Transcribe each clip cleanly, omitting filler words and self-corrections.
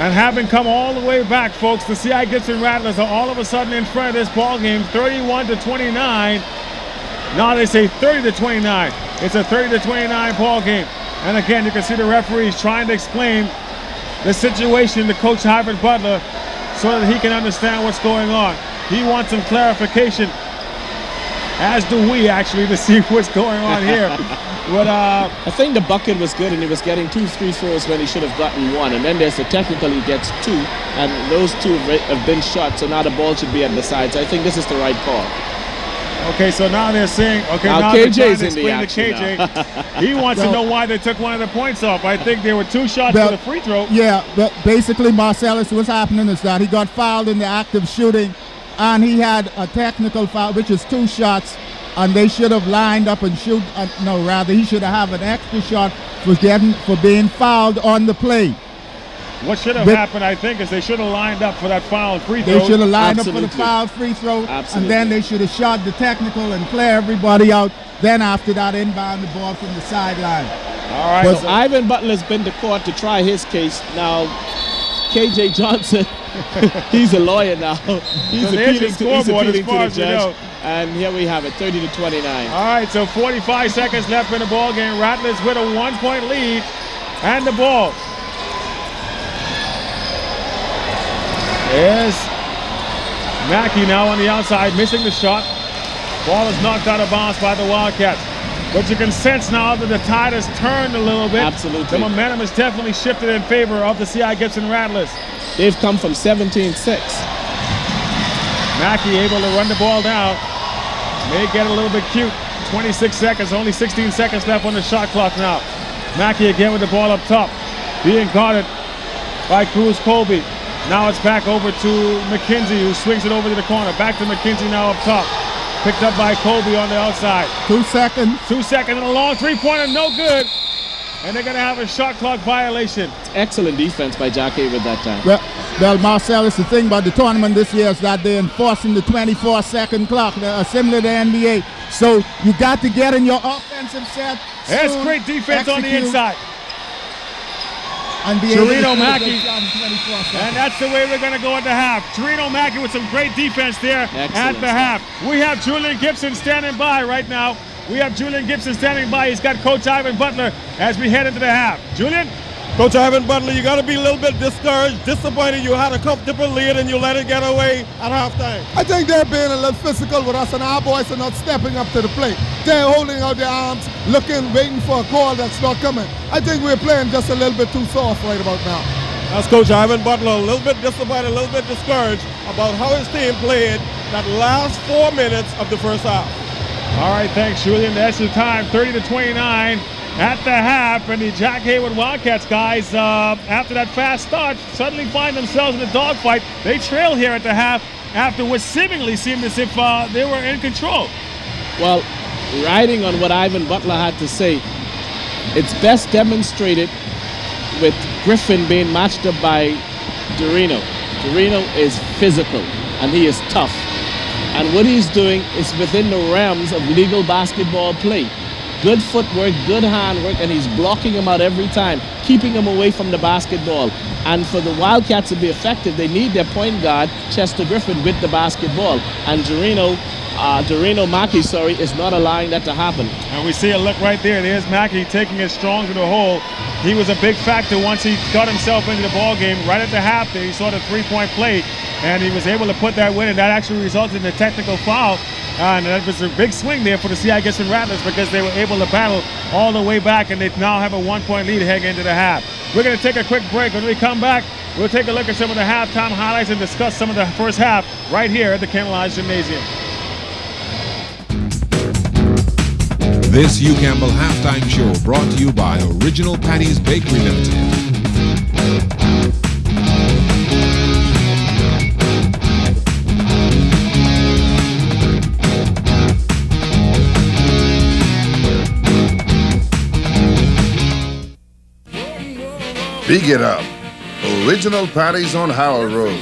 And having come all the way back, folks, the C.I. Gibson Rattlers are all of a sudden in front of this ball game, 31-29. Now they say 30-29. It's a 30-29 ball game. And again, you can see the referees trying to explain the situation to Coach Ivan Butler so that he can understand what's going on. He wants some clarification, as do we actually, to see what's going on here. But I think the bucket was good, and he was getting 2 free throws when he should have gotten 1. And then there's the technical, he gets 2, and those 2 have been shot, so now the ball should be at the side. So I think this is the right call. Okay, so now they're saying, okay, now KJ's in the action KJ. He wants to know why they took one of the points off. I think there were 2 shots for the free throw. Yeah, but basically, Marcellus, what's happening is that he got fouled in the act of shooting, and he had a technical foul, which is 2 shots, and they should have lined up and shoot. No, rather, he should have an extra shot for being fouled on the play. What should have happened, I think, is they should have lined up for that foul free throw. They should have lined up for the foul free throw, and then they should have shot the technical and clear everybody out. Then after that, inbound the ball from the sideline. All right. So Ivan Butler's been to court to try his case. Now, KJ Johnson, he's a lawyer now. He's appealing to the judge. And here we have it, 30-29. All right, so 45 seconds left in the ball game. Rattlers with a 1-point lead, and the ball. There's Mackey now on the outside, missing the shot. Ball is knocked out of bounds by the Wildcats. But you can sense now that the tide has turned a little bit. Absolutely. The momentum has definitely shifted in favor of the C.I. Gibson Rattlers. They've come from 17-6. Mackey able to run the ball down. May get a little bit cute. 26 seconds, only 16 seconds left on the shot clock now. Mackey again with the ball up top, being guarded by Cruz Colby. Now it's back over to McKenzie, who swings it over to the corner. Back to McKenzie now up top. Picked up by Colby on the outside. 2 seconds. 2 seconds and a long three-pointer, no good. And they're going to have a shot clock violation. Excellent defense by Jackie with that time. Well, Marcellus, the thing about the tournament this year is that they're enforcing the 24-second clock, similar to the NBA. So you got to get in your offensive set. There's great defense on the inside. And Torino Mackey, and that's the way we're going to go at the half. Torino Mackey with some great defense there at the half. We have Julian Gibson standing by right now. We have Julian Gibson standing by. He's got Coach Ivan Butler as we head into the half. Julian? Coach Ivan Butler, you got to be a little bit discouraged, disappointed. You had a comfortable lead and you let it get away at halftime. I think they're being a little physical with us, and our boys are not stepping up to the plate. They're holding out their arms, looking, waiting for a call that's not coming. I think we're playing just a little bit too soft right about now. That's Coach Ivan Butler, a little bit disappointed, a little bit discouraged about how his team played that last 4 minutes of the first half. All right, thanks, Julian. That's the time, 30-29. At the half, and the Jack Hayward Wildcats guys, after that fast start, suddenly find themselves in a dogfight. They trail here at the half after what seemingly seemed as if they were in control. Well, riding on what Ivan Butler had to say, it's best demonstrated with Griffin being matched up by Dorino. Dorino is physical, and he is tough. And what he's doing is within the realms of legal basketball play. Good footwork, good handwork, and he's blocking him out every time, keeping him away from the basketball. And for the Wildcats to be effective, they need their point guard, Chester Griffin, with the basketball. And Dorino Mackey, is not allowing that to happen. And we see a look right there. There's Mackey taking it strong to the hole. He was a big factor once he got himself into the ball game. Right at the half there, he saw the three-point play, and he was able to put that win, and that actually resulted in a technical foul. And that was a big swing there for the C.I. Gibson Rattlers because they were able to battle all the way back, and they now have a 1-point lead heading into the half. We're going to take a quick break. When we come back, we'll take a look at some of the halftime highlights and discuss some of the first half right here at the Campbell Gymnasium. This Hugh Campbell halftime show brought to you by Original Patty's Bakery Limited. Big it up. Original Patties on Howard Road,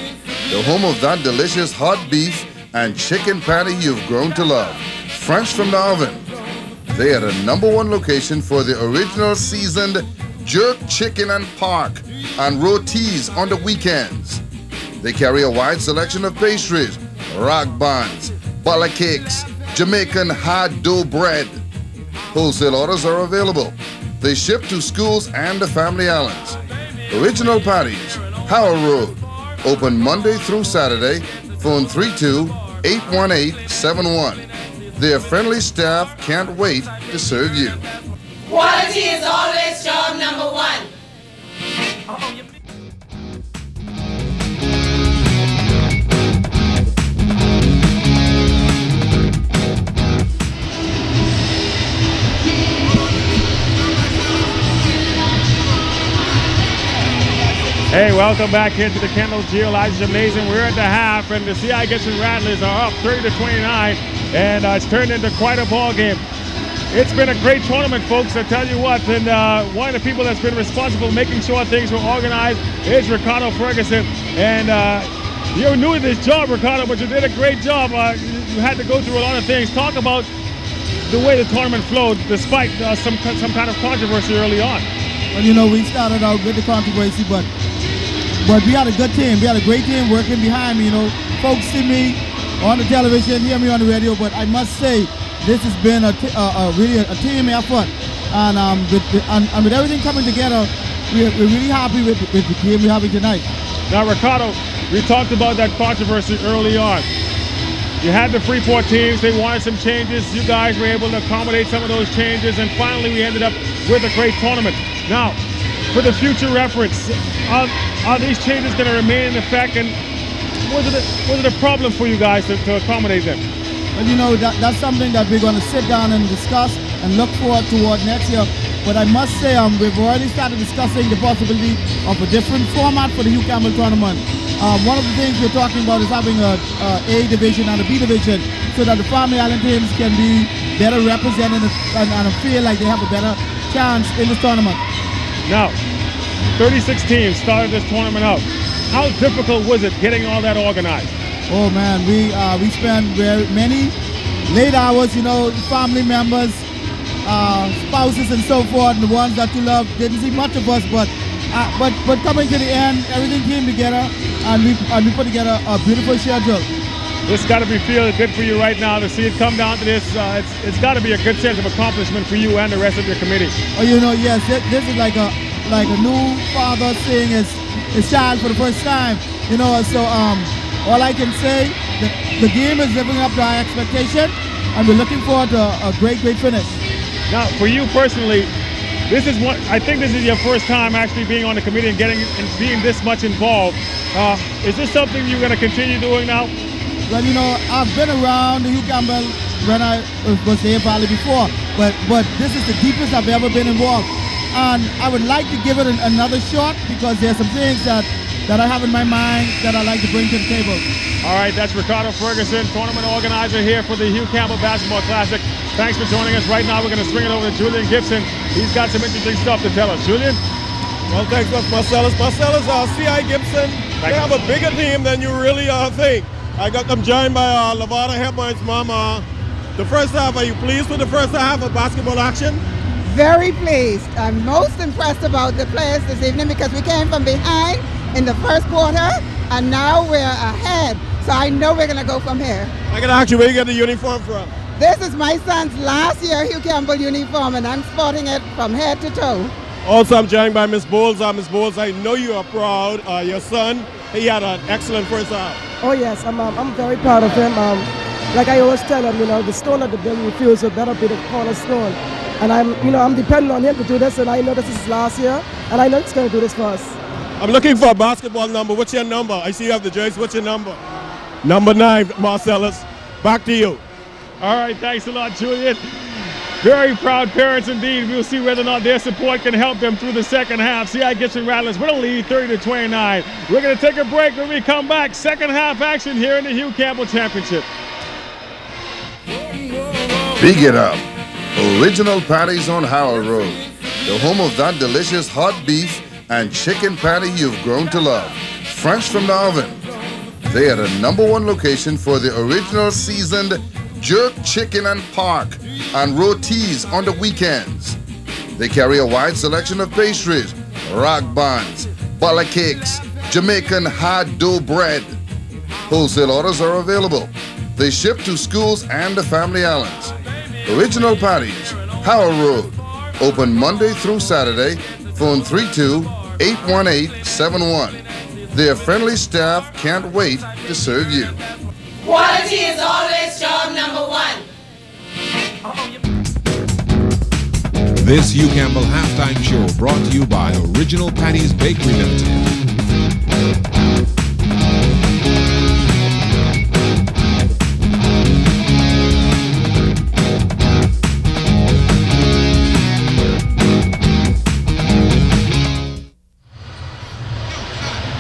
the home of that delicious hot beef and chicken patty you've grown to love. Fresh from the oven. They are the #1 location for the original seasoned jerk chicken and pork, and rotis on the weekends. They carry a wide selection of pastries, rock buns, butter cakes, Jamaican hard dough bread. Wholesale orders are available. They ship to schools and the family islands. Original Patties, Howard Road. Open Monday through Saturday. Phone 32-818-71. Their friendly staff can't wait to serve you. Quality is always job number one. Hey, welcome back here to the Kendall Geolites. It's amazing. We're at the half, and the CI Gibson Rattlers are up 30-29, and it's turned into quite a ball game. It's been a great tournament, folks. I tell you what, and one of the people that's been responsible for making sure things were organized is Ricardo Ferguson. And you're new to this job, Ricardo, but you did a great job. You had to go through a lot of things. Talk about the way the tournament flowed, despite some kind of controversy early on. Well, you know, we started out with the controversy, but we had a good team. We had a great team working behind me. You know, folks see me on the television, hear me on the radio, but I must say this has been really a team effort. And with everything coming together, we're really happy with the game we're having tonight. Now, Ricardo, we talked about that controversy early on. You had the Freeport teams, they wanted some changes. You guys were able to accommodate some of those changes, and finally we ended up with a great tournament. Now, for the future reference, are these changes going to remain in effect, and was it a problem for you guys to accommodate them? Well, you know, that's something that we're going to sit down and discuss and look forward toward next year. But I must say, we've already started discussing the possibility of a different format for the Hugh Campbell tournament. One of the things we're talking about is having a A division and a B division, so that the Family Island teams can be better represented and feel like they have a better chance in this tournament. Now, 36 teams started this tournament out. How difficult was it getting all that organized? Oh man, we spent very many late hours, you know, family members, spouses and so forth, and the ones that you love didn't see much of us, but coming to the end, everything came together, and we put together a beautiful schedule. This got to be feeling good for you right now to see it come down to this. It's got to be a good sense of accomplishment for you and the rest of your committee. Oh, you know, yes, this is like a new father seeing his child for the first time. You know, so all I can say, the game is living up to our expectation, and we're looking forward to a great finish. Now, for you personally, I think this is your first time actually being on the committee and being this much involved. Is this something you're going to continue doing now? Well, you know, I've been around the Hugh Campbell when I was there Valley before, but this is the deepest I've ever been involved. And I would like to give it another shot, because there's some things that I have in my mind that I like to bring to the table. All right, that's Ricardo Ferguson, tournament organizer here for the Hugh Campbell Basketball Classic. Thanks for joining us. Right now, we're going to swing it over to Julian Gibson. He's got some interesting stuff to tell us. Julian? Well, thanks, Marcellus. Marcellus, C.I. Gibson, they have a bigger team than you really think. I got them joined by Lavada Hepburn's mama. The first half, are you pleased with the first half of basketball action? Very pleased. I'm most impressed about the players this evening, because we came from behind in the first quarter, and now we're ahead. So I know we're going to go from here. I got to ask you, where you get the uniform from? This is my son's last year Hugh Campbell uniform, and I'm sporting it from head to toe. Also, I'm joined by Miss Bowles. Miss Bowles, I know you are proud. Your son, he had an excellent first half. Oh yes, I'm very proud of him. Like I always tell him, you know, the stone of the building feels will better be the cornerstone. And I'm depending on him to do this, and I know this is his last year, and I know he's going to do this for us. I'm looking for a basketball number. What's your number? I see you have the jersey. What's your number? Number 9, Marcellus. Back to you. All right, thanks a lot, Julian. Very proud parents indeed. We'll see whether or not their support can help them through the second half. C.I. Gibson Rattlers with a lead, 30-29. We're going to take a break. When we come back, second half action here in the Hugh Campbell Championship. Big it up. Original Patties on Howard Road, the home of that delicious hot beef and chicken patty you've grown to love, fresh from the oven. They are the #1 location for the original seasoned jerk chicken and pork and rotis on the weekends. They carry a wide selection of pastries, rock buns, butter cakes, Jamaican hard dough bread. Wholesale orders are available. They ship to schools and the family islands. Original Patties, Howell Road. Open Monday through Saturday. Phone 32-818-71. Their friendly staff can't wait to serve you. Quality is always job number one. This Hugh Campbell halftime show brought to you by Original Patties Bakery Limited.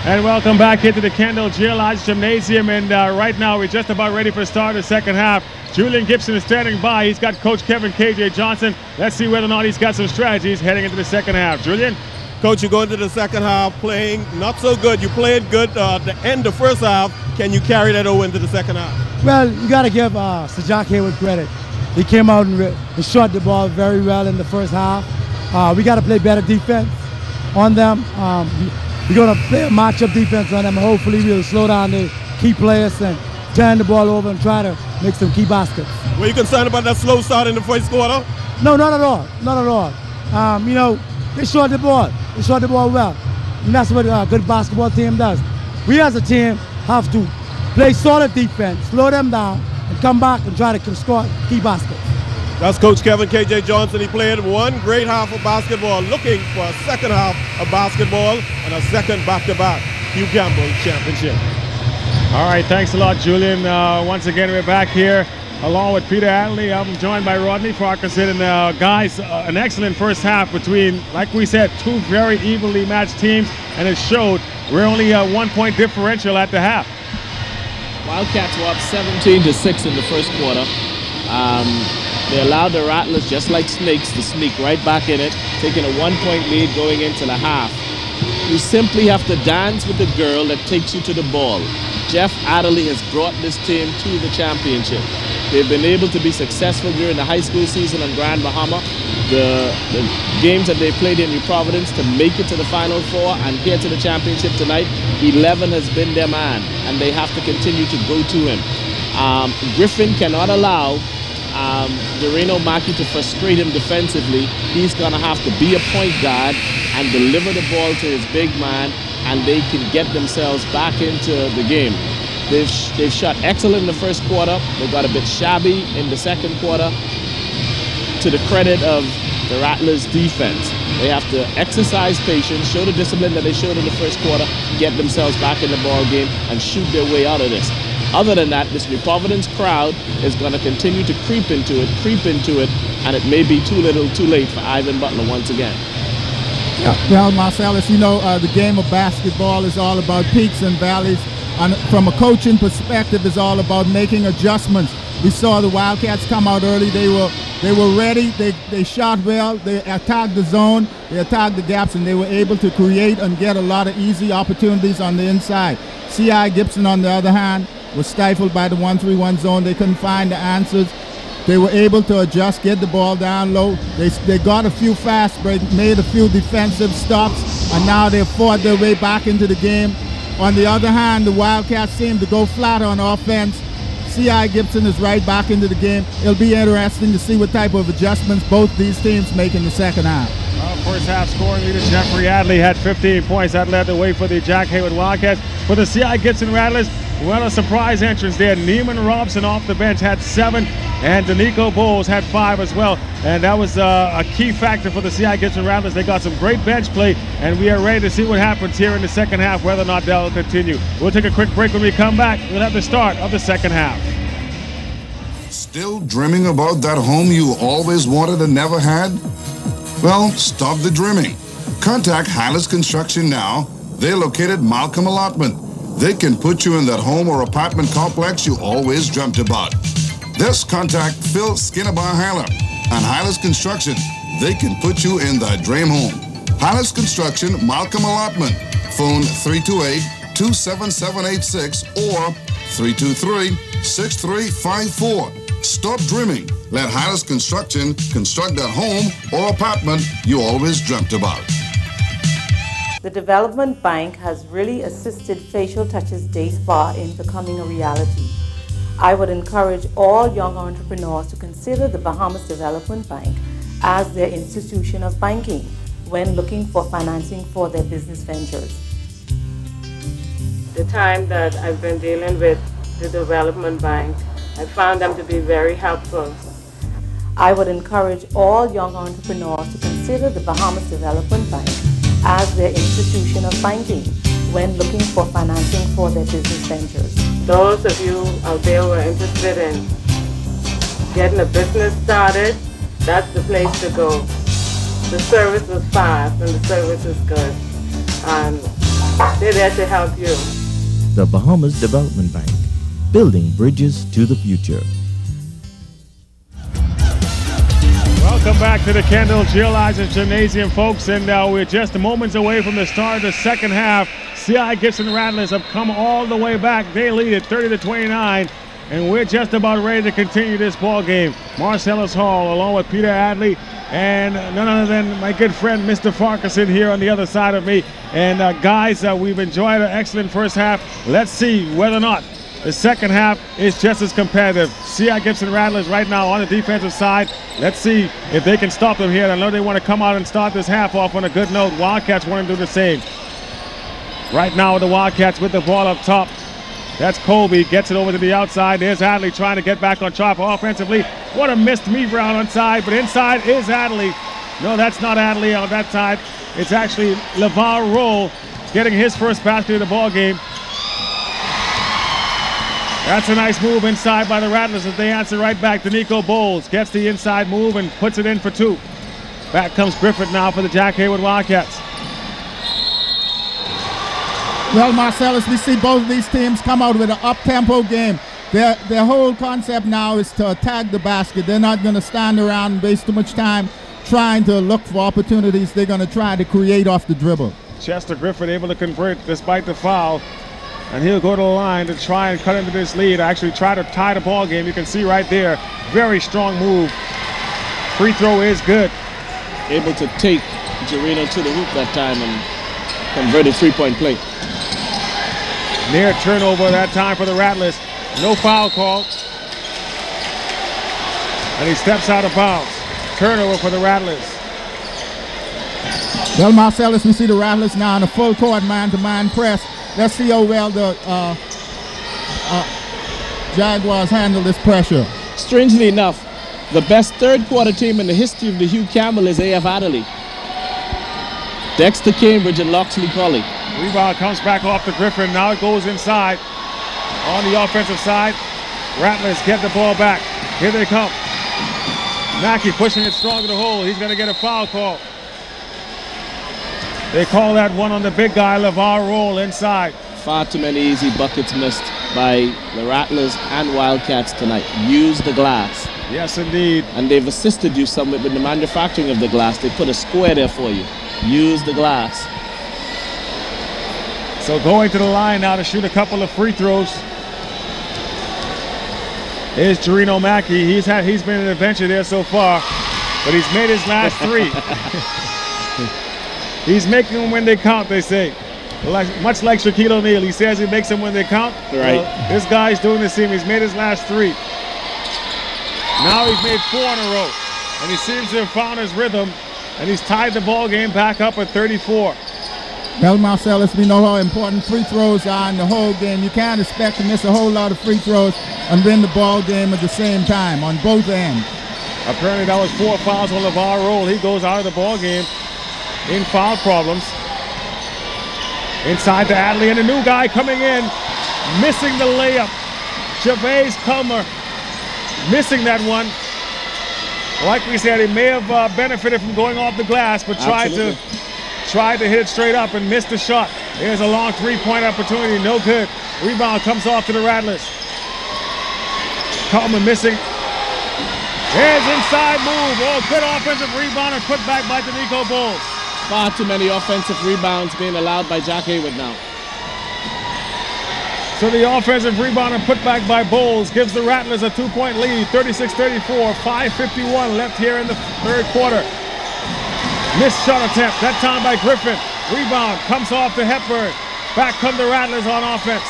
And welcome back into the Kendall Geolodge Gymnasium. And right now we're just about ready for the start of the second half. Julian Gibson is standing by. He's got Coach Kevin KJ Johnson. Let's see whether or not he's got some strategies heading into the second half. Julian? Coach, you go into the second half playing not so good. You played good at the end of the first half. Can you carry that over into the second half? Well, you got to give Sir Jack Hayward credit. He came out and shot the ball very well in the first half. We got to play better defense on them. We're going to play a matchup defense on them. Hopefully we'll slow down the key players and turn the ball over and try to make some key baskets. Were you concerned about that slow start in the first quarter? No, not at all. Not at all. You know, they shot the ball. They shot the ball well. And that's what a good basketball team does. We as a team have to play solid defense, slow them down, and come back and try to score key baskets. That's Coach Kevin KJ Johnson. He played one great half of basketball, looking for a second half of basketball and a second back-to-back Hugh Campbell championship. All right, thanks a lot, Julian. Once again, we're back here along with Peter Adley. I'm joined by Rodney Farquharson. And guys, an excellent first half between, like we said, two very evenly matched teams, and it showed. We're only a 1 point differential at the half. Wildcats were up 17-6 in the first quarter. They allowed the Rattlers, just like snakes, to sneak right back in it, taking a 1 point lead going into the half. You simply have to dance with the girl that takes you to the ball. Jeff Adderley has brought this team to the championship. They've been able to be successful during the high school season on Grand Bahama. The games that they played in New Providence to make it to the Final Four and here to the championship tonight, 11 has been their man, and they have to continue to go to him. Griffin cannot allow Dorino Mackey to frustrate him defensively. He's going to have to be a point guard and deliver the ball to his big man, and they can get themselves back into the game. They've shot excellent in the first quarter. They got a bit shabby in the second quarter. To the credit of the Rattlers' defense, they have to exercise patience, show the discipline that they showed in the first quarter, get themselves back in the ball game, and shoot their way out of this. Other than that, this New Providence crowd is going to continue to creep into it, and it may be too little, too late for Ivan Butler once again. Yeah, well, Marcellus, you know, the game of basketball is all about peaks and valleys. And from a coaching perspective, it's all about making adjustments. We saw the Wildcats come out early. They were ready. They shot well. They attacked the zone. They attacked the gaps, and they were able to create and get a lot of easy opportunities on the inside. C.I. Gibson, on the other hand, was stifled by the 1-3-1 zone. They couldn't find the answers. They were able to adjust, get the ball down low. They got a few fast breaks, made a few defensive stops, and now they've fought their way back into the game. On the other hand, the Wildcats seem to go flat on offense. C.I. Gibson is right back into the game. It'll be interesting to see what type of adjustments both these teams make in the second half. First half scoring leader Jeffrey Adley had 15 points. That led the way for the Jack Hayward Wildcats. For the C.I. Gibson Rattlers, what a surprise entrance there. Neiman Robson off the bench had 7, and Danico Bowles had 5 as well. And that was a key factor for the C.I. Gibson Rattlers. They got some great bench play, and we are ready to see what happens here in the second half, whether or not they'll continue. We'll take a quick break. When we come back, we'll have the start of the second half. Still dreaming about that home you always wanted and never had? Well, stop the dreaming. Contact Hylas Construction now. They're located Malcolm Allotment. They can put you in that home or apartment complex you always dreamt about. Just contact Phil Skinnabar-Hyler and Hylas Construction. They can put you in that dream home. Hylas Construction, Malcolm Allotment. Phone 328-27786 or 323-6354. Stop dreaming. Let Hylas Construction construct that home or apartment you always dreamt about. The Development Bank has really assisted Facial Touches Day Spa in becoming a reality. I would encourage all young entrepreneurs to consider the Bahamas Development Bank as their institution of banking when looking for financing for their business ventures. The time that I've been dealing with the Development Bank, I found them to be very helpful. I would encourage all young entrepreneurs to consider the Bahamas Development Bank as their institution of banking when looking for financing for their business ventures. Those of you out there who are interested in getting a business started, that's the place to go. The service is fast and the service is good. And they're there to help you. The Bahamas Development Bank, building bridges to the future. Welcome back to the Kendall Geolizers Gymnasium, folks, and we're just moments away from the start of the second half. C.I. Gibson Rattlers have come all the way back. They lead it 30-29, and we're just about ready to continue this ball game. Marcellus Hall, along with Peter Adley, and none other than my good friend Mr. Farquharson here on the other side of me. And guys, we've enjoyed an excellent first half. Let's see whether or not the second half is just as competitive. C.I. Gibson Rattlers right now on the defensive side. Let's see if they can stop them here. I know they want to come out and start this half off on a good note. Wildcats want to do the same. Right now the Wildcats with the ball up top. That's Colby, gets it over to the outside. There's Adley trying to get back on top offensively. What a missed meat round on side, but inside is Adley. No, that's not Adley on that side. It's actually LeVar Roll getting his first basket of the ball game. That's a nice move inside by the Rattlers as they answer right back. Danico Bowles gets the inside move and puts it in for two. Back comes Griffith now for the Jack Haywood Wildcats. Well, Marcellus, we see both of these teams come out with an up-tempo game. Their whole concept now is to attack the basket. They're not going to stand around and waste too much time trying to look for opportunities. They're going to try to create off the dribble. Chester Griffith able to convert despite the foul. And he'll go to the line to try and cut into this lead. Actually try to tie the ball game. You can see right there, very strong move. Free throw is good. Able to take Gerino to the hoop that time and convert a three-point play. Near turnover that time for the Rattlers. No foul call. And he steps out of bounds. Turnover for the Rattlers. Well, Marcellus, we see the Rattlers now in a full court man-to-man press. Let's see how well the Jaguars handle this pressure. Strangely enough, the best third quarter team in the history of the Hugh Campbell is A.F. Adderley. Dexter Cambridge and Loxley Colley. Rebound comes back off to Griffin. Now it goes inside. On the offensive side, Rattlers get the ball back. Here they come. Mackey pushing it strong to the hole. He's going to get a foul call. They call that one on the big guy, LeVar Roll, inside. Far too many easy buckets missed by the Rattlers and Wildcats tonight. Use the glass. Yes, indeed. And they've assisted you somewhat with the manufacturing of the glass. They put a square there for you. Use the glass. So going to the line now to shoot a couple of free throws is Gerino Mackey. He's been an adventure there so far, but he's made his last three. He's making them when they count, they say. Much like Shaquille O'Neal, he says he makes them when they count. Right. Well, this guy's doing the same. He's made his last three. Now he's made 4 in a row, and he seems to have found his rhythm, and he's tied the ball game back up at 34. Well, Marcellus, we know how important free throws are in the whole game. You can't expect to miss a whole lot of free throws and win the ball game at the same time on both ends. Apparently that was 4 fouls on LeVar Roll. He goes out of the ball game in foul problems. Inside to Adley, and a new guy coming in, missing the layup. Gervais Culmer missing that one. Like we said, he may have benefited from going off the glass, but tried to hit it straight up and missed the shot. Here's a long three-point opportunity, no good. Rebound comes off to the Rattlers. Culmer missing. Here's inside move. Oh, good offensive rebound and put back by Danico Bowles. Far too many offensive rebounds being allowed by Jack Haywood now. So the offensive rebound and put back by Bowles gives the Rattlers a 2-point lead, 36-34, 5:51 left here in the third quarter. Missed shot attempt, that time by Griffin. Rebound comes off to Hepburn. Back come the Rattlers on offense.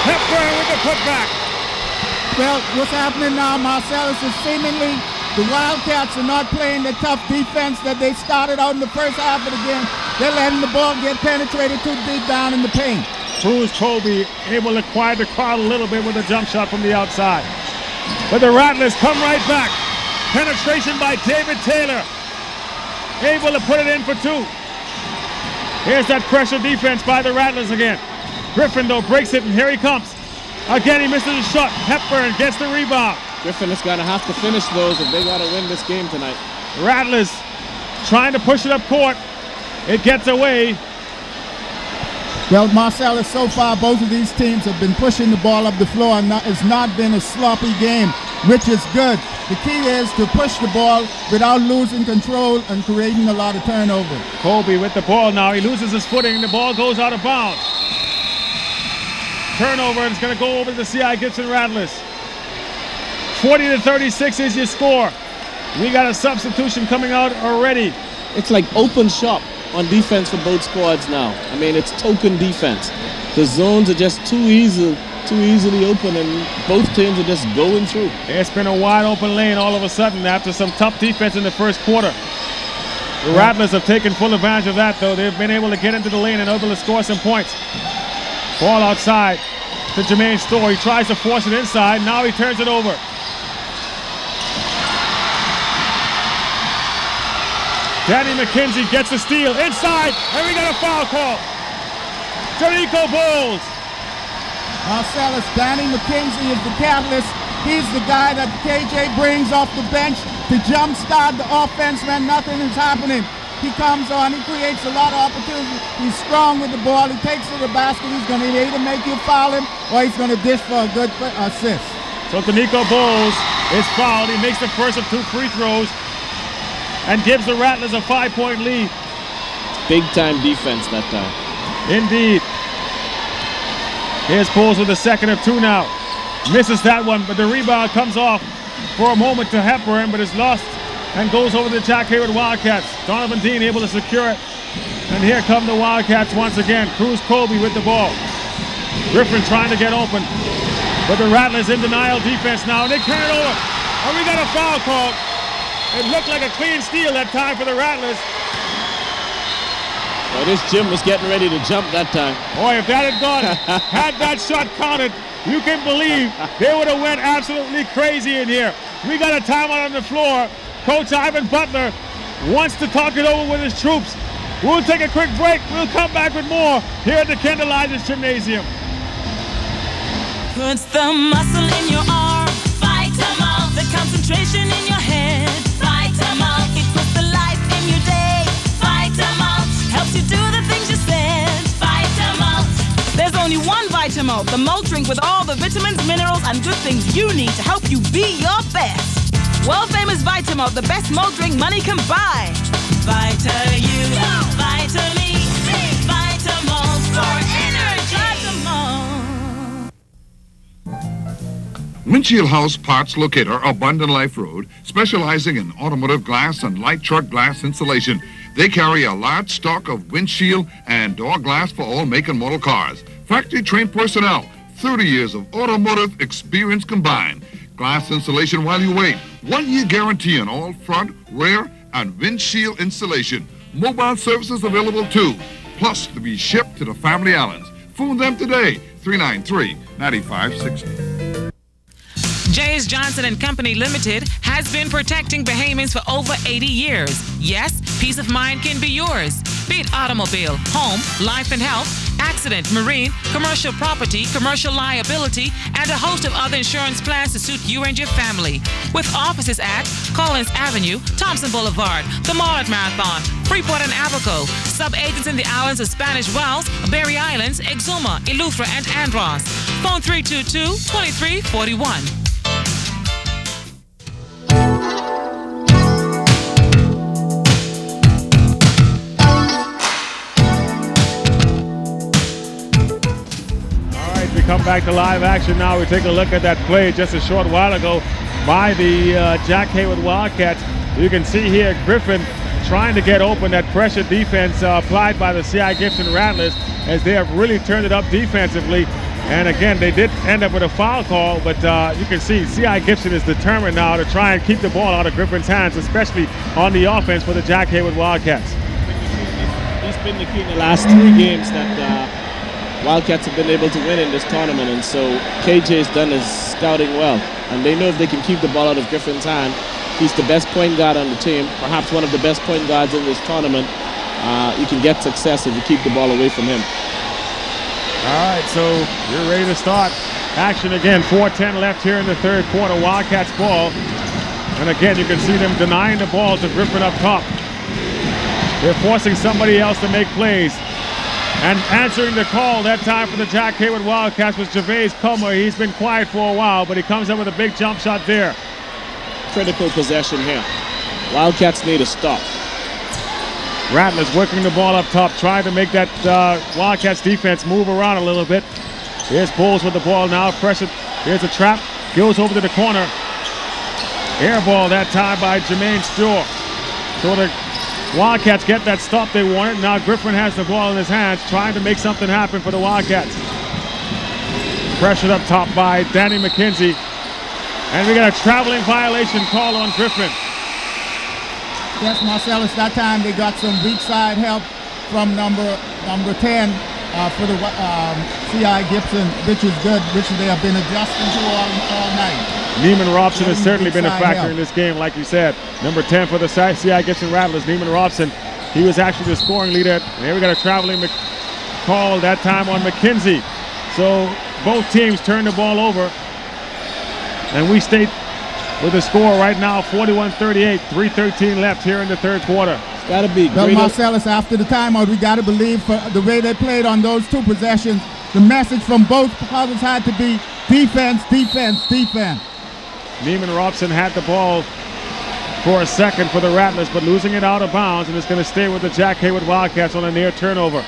Hepburn with the putback. Well, what's happening now, Marcellus, is seemingly the Wildcats are not playing the tough defense that they started out in the first half of the game. They're letting the ball get penetrated too deep down in the paint. Cruz Colby able to quiet the crowd a little bit with a jump shot from the outside. But the Rattlers come right back. Penetration by David Taylor. Able to put it in for two. Here's that pressure defense by the Rattlers again. Griffin, though, breaks it, and here he comes. Again, he misses a shot. Hepburn gets the rebound. Griffin is going to have to finish those if they got to win this game tonight. Rattlers trying to push it up court. It gets away. Well, Marcellus, so far, both of these teams have been pushing the ball up the floor, and it's not been a sloppy game, which is good. The key is to push the ball without losing control and creating a lot of turnover. Colby with the ball now. He loses his footing. The ball goes out of bounds. Turnover, and it's going to go over to the C.I. Gibson Rattlers. 40-36 is your score. We got a substitution coming out already. It's like open shop on defense for both squads now. I mean, it's token defense. The zones are just too easily open, and both teams are just going through. It's been a wide open lane all of a sudden after some tough defense in the first quarter. The Rattlers have taken full advantage of that, though. They've been able to get into the lane and able to score some points. Ball outside to Jermaine Storr. He tries to force it inside. Now he turns it over. Danny McKenzie gets a steal inside, and we got a foul call. Jericho Bowles. Marcellus, Danny McKenzie is the catalyst. He's the guy that KJ brings off the bench to jumpstart the offense when nothing is happening. He comes on, he creates a lot of opportunity. He's strong with the ball. He takes to the basket. He's going to either make you foul him or he's going to dish for a good assist. So Jericho Bowles is fouled. He makes the first of two free throws and gives the Rattlers a 5-point lead. Big-time defense that time. Indeed. Here's Bowles with the second of two now. Misses that one, but the rebound comes off for a moment to Hepburn, but is lost and goes over to the Jack Hayward Wildcats. Donovan Dean able to secure it. And here come the Wildcats once again. Cruz Colby with the ball. Griffin trying to get open. But the Rattlers in denial defense now, and they turn it over. And we got a foul call. It looked like a clean steal that time for the Rattlers. Well, this Jim was getting ready to jump that time. Boy, if that had gone, had that shot counted, you can believe they would have went absolutely crazy in here. We got a timeout on the floor. Coach Ivan Butler wants to talk it over with his troops. We'll take a quick break. We'll come back with more here at the Kendallizers Gymnasium. Puts the muscle in your arm, fight 'em all. The concentration in your head, fight 'em all. It puts the life in your day, fight 'em all. Helps you do the things you said, fight 'em all. There's only one Vitamalt, the malt drink with all the vitamins, minerals, and good things you need to help you be your best. World famous Vitamalt, the best malt drink money can buy. Vita-U, Vita-Me, Vitamalt for energy. Vitamalt. Windshield House Parts Locator, Abundant Life Road, specializing in automotive glass and light truck glass installation. They carry a large stock of windshield and door glass for all make and model cars. Factory trained personnel, 30 years of automotive experience combined. Glass installation while you wait. 1 year guarantee on all front, rear, and windshield installation. Mobile services available too. Plus to be shipped to the Family Islands. Phone them today, 393-9560. J.S. Johnson and Company Limited has been protecting Bahamians for over 80 years. Yes, peace of mind can be yours. Be it automobile, home, life and health, accident, marine, commercial property, commercial liability, and a host of other insurance plans to suit you and your family. With offices at Collins Avenue, Thompson Boulevard, the Mall at Marathon, Freeport and Abaco, sub-agents in the islands of Spanish Wells, Berry Islands, Exuma, Eleuthera, and Andros. Phone 322-2341. Come back to live action now. We take a look at that play just a short while ago by the Jack Hayward Wildcats. You can see here Griffin trying to get open. That pressure defense applied by the C.I. Gibson Rattlers, as they have really turned it up defensively. And again, they did end up with a foul call, but you can see C.I. Gibson is determined now to try and keep the ball out of Griffin's hands, especially on the offense for the Jack Haywood Wildcats. He's been the key in the last 3 games that Wildcats have been able to win in this tournament, and so KJ's done his scouting well. And they know if they can keep the ball out of Griffin's hand, he's the best point guard on the team, perhaps one of the best point guards in this tournament. You can get success if you keep the ball away from him. All right, so you're ready to start action again. 4:10 left here in the third quarter. Wildcats ball. And again, you can see them denying the ball to Griffin up top. They're forcing somebody else to make plays. And answering the call that time for the Jack Haywood Wildcats was Gervais Comer. He's been quiet for a while, but he comes up with a big jump shot there. Critical possession here. Wildcats need a stop. Rattlers working the ball up top, trying to make that Wildcats defense move around a little bit. Here's Bulls with the ball now, pressure. Here's a trap, goes over to the corner. Air ball that time by Jermaine Stewart. So the Wildcats get that stop they wanted. Now Griffin has the ball in his hands, trying to make something happen for the Wildcats. Pressured up top by Danny McKenzie. And we got a traveling violation call on Griffin. Yes, Marcellus, that time they got some weak side help from number 10 for the C.I. Gibson, which is good, which they have been adjusting to all night. Neiman Robson has certainly been a factor in this game, like you said. Number 10 for the C.I. Gibson Rattlers, Neiman Robson. He was actually the scoring leader. And here we got a traveling call that time on McKenzie. So both teams turned the ball over. And we stayed with the score right now, 41-38, 3:13 left here in the third quarter. It's got to be Well, Marcellus, after the timeout, we got to believe for the way they played on those 2 possessions, the message from both brothers had to be defense, defense, defense. Neiman Robson had the ball for a second for the Rattlers, but losing it out of bounds, and it's going to stay with the Jack Haywood Wildcats on a near turnover.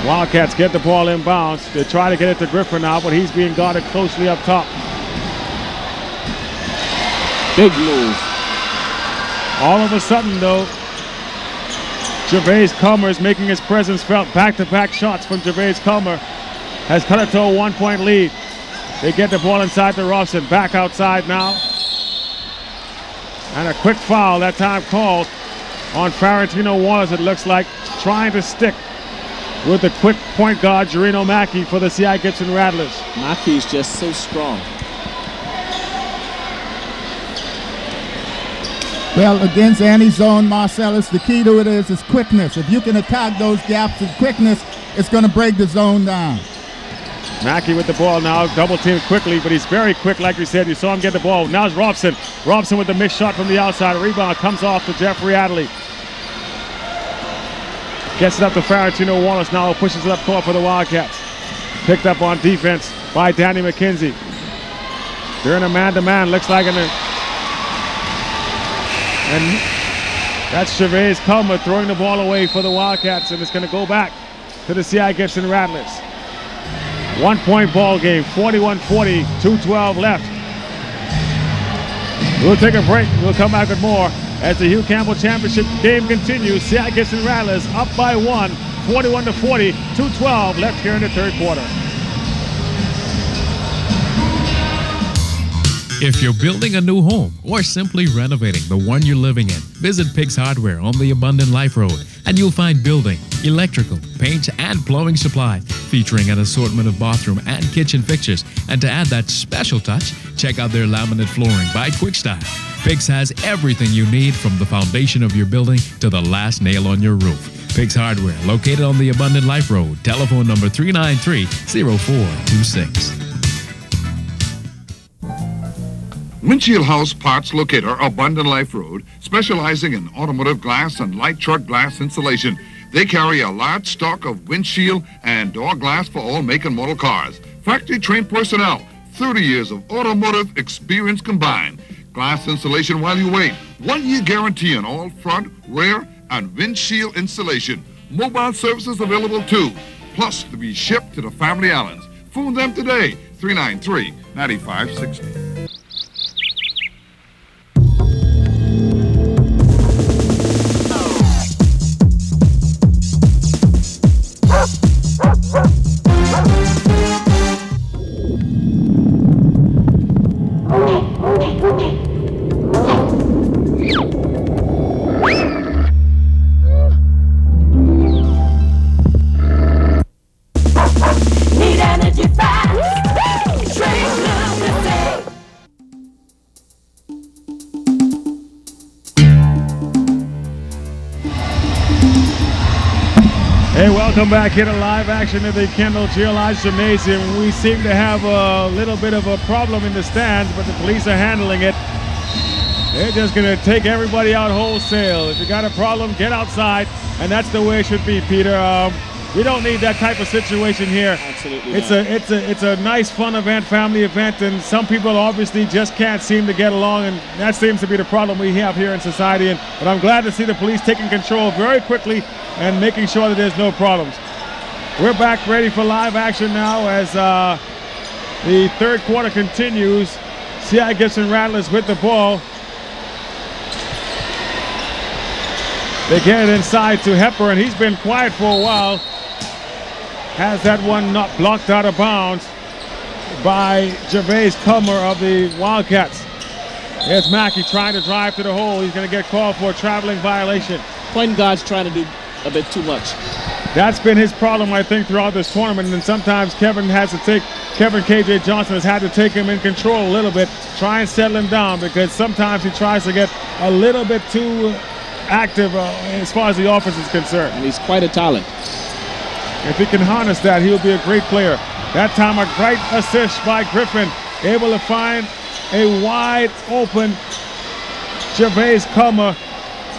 Wildcats get the ball inbounds. They try to get it to Griffin now, but he's being guarded closely up top. Big move. All of a sudden, though, Gervais Comer is making his presence felt. Back-to-back shots from Gervais Comer has cut it to a 1-point lead. They get the ball inside to Robson. Back outside now. And a quick foul that time called on Farentino Wallace, it looks like, trying to stick with the quick point guard, Jarino Mackey, for the C.I. Gibson Rattlers. Mackey's just so strong. Well, against any zone, Marcellus, the key to it is quickness. If you can attack those gaps with quickness, it's going to break the zone down. Mackey with the ball now, double teamed quickly, but he's very quick, like we said. You saw him get the ball. Now it's Robson. Robson with the missed shot from the outside. Rebound comes off to Jeffrey Adley. Gets it up to Farentino Wallace now, pushes it up court for the Wildcats. Picked up on defense by Danny McKenzie. They're in a man-to-man, looks like and that's Gervais Comer throwing the ball away for the Wildcats, and it's going to go back to the C.I. Gibson Rattlers. 1-point ball game, 41-40, 2:12 left. We'll take a break. We'll come back with more as the Hugh Campbell Championship game continues. C.I. Gibson Rattlers up by 1, 41-40, 2:12 left here in the third quarter. If you're building a new home or simply renovating the one you're living in, visit Pick's Hardware on the Abundant Life Road and you'll find building, electrical, paint, and plumbing supply featuring an assortment of bathroom and kitchen fixtures. And to add that special touch, check out their laminate flooring by Quickstyle. Pick's has everything you need from the foundation of your building to the last nail on your roof. Pick's Hardware, located on the Abundant Life Road. Telephone number 393-0426. Windshield House Parts Locator, Abundant Life Road, specializing in automotive glass and light truck glass installation. They carry a large stock of windshield and door glass for all make and model cars. Factory trained personnel, 30 years of automotive experience combined. Glass installation while you wait. 1-year guarantee on all front, rear, and windshield installation. Mobile services available too. Plus to be shipped to the family islands. Phone them today, 393-9560. Hey, welcome back here to live action at the Kendall Geolodge Gymnasium. We seem to have a little bit of a problem in the stands, but the police are handling it. They're just going to take everybody out wholesale. If you got a problem, get outside, and that's the way it should be, Peter. We don't need that type of situation here. Absolutely It's a nice, fun event, family event, and some people obviously just can't seem to get along, and that seems to be the problem we have here in society. But I'm glad to see the police taking control very quickly and making sure that there's no problems. We're back ready for live action now as the third quarter continues. C.I. Gibson Rattlers with the ball. They get it inside to Hepper, and he's been quiet for a while. Has that one not blocked out of bounds by Gervais Comer of the Wildcats. Here's Mackey trying to drive to the hole. He's going to get called for a traveling violation. Point guard's trying to do a bit too much. That's been his problem, I think, throughout this tournament. And sometimes Kevin KJ Johnson has had to take him in control a little bit, try and settle him down, because sometimes he tries to get a little bit too active as far as the offense is concerned. And he's quite a talent. If he can harness that, he'll be a great player. That time a great assist by Griffin, able to find a wide open Gervais Comer,